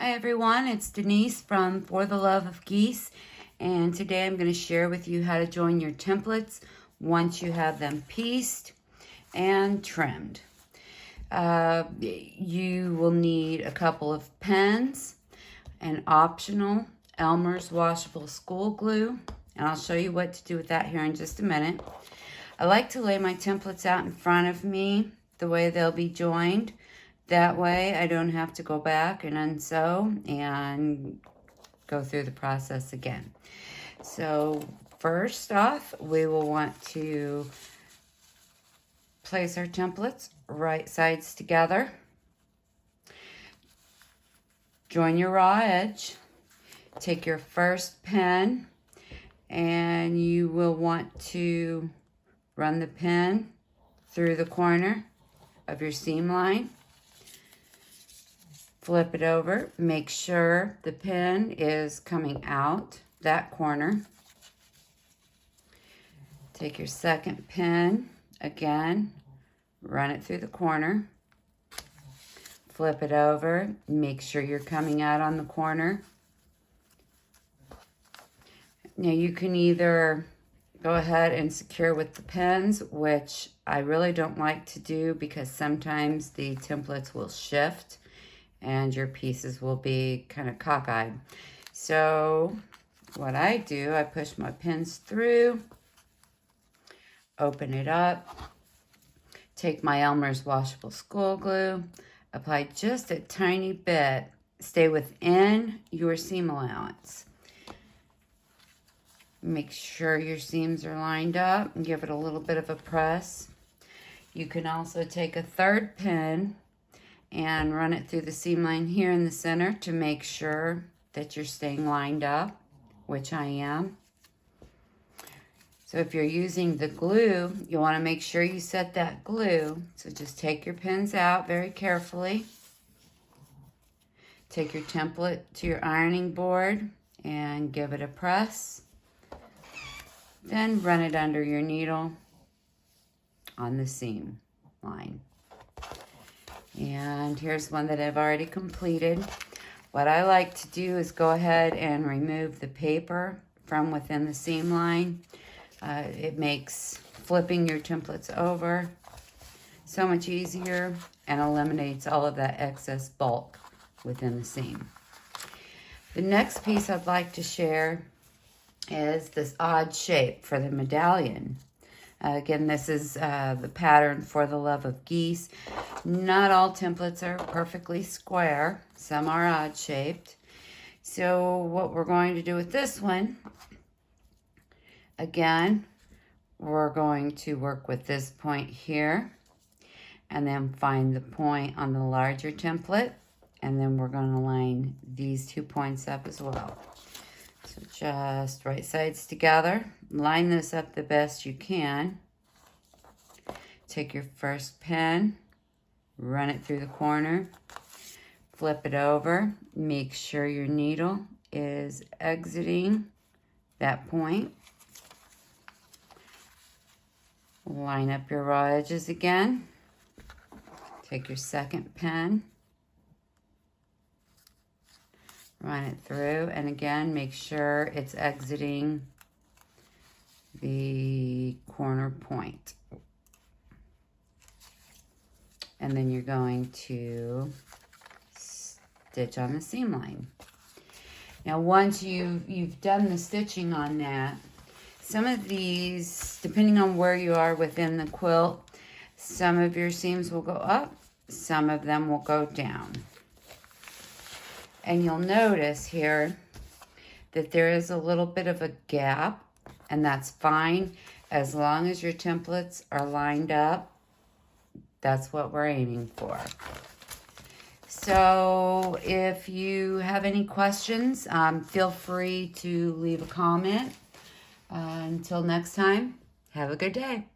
Hi everyone, it's Denise from For the Love of Geese, and today I'm going to share with you how to join your templates once you have them pieced and trimmed. You will need a couple of pens, an optional Elmer's washable school glue, and I'll show you what to do with that here in just a minute. I like to lay my templates out in front of me the way they'll be joined. That way I don't have to go back and unsew and go through the process again. So first off, we will want to place our templates right sides together. Join your raw edge. Take your first pen and you will want to run the pen through the corner of your seam line. Flip it over, make sure the pen is coming out that corner. Take your second pen, again, run it through the corner. Flip it over, make sure you're coming out on the corner. Now you can either go ahead and secure with the pens, which I really don't like to do because sometimes the templates will shift and your pieces will be kind of cockeyed. So what I do, I push my pins through, open it up, take my Elmer's washable school glue, apply just a tiny bit, stay within your seam allowance. Make sure your seams are lined up and give it a little bit of a press. You can also take a third pin and run it through the seam line here in the center to make sure that you're staying lined up, which I am. So if you're using the glue, you want to make sure you set that glue. So just take your pins out very carefully. Take your template to your ironing board and give it a press. Then run it under your needle on the seam line. And here's one that I've already completed. What I like to do is go ahead and remove the paper from within the seam line. It makes flipping your templates over so much easier and eliminates all of that excess bulk within the seam. The next piece I'd like to share is this odd shape for the medallion. Again, this is the pattern For the Love of Geese. Not all templates are perfectly square. Some are odd shaped. So what we're going to do with this one, again, we're going to work with this point here and then find the point on the larger template, and then we're going to line these 2 points up as well. So just right sides together, line this up the best you can. Take your first pen, run it through the corner, flip it over, make sure your needle is exiting that point. Line up your raw edges again. Take your second pen, run it through, and again, make sure it's exiting the corner point. And then you're going to stitch on the seam line. Now, once you've done the stitching on that, some of these, depending on where you are within the quilt, some of your seams will go up, some of them will go down. And you'll notice here that there is a little bit of a gap, and that's fine as long as your templates are lined up. That's what we're aiming for. So if you have any questions, feel free to leave a comment. Until next time, have a good day.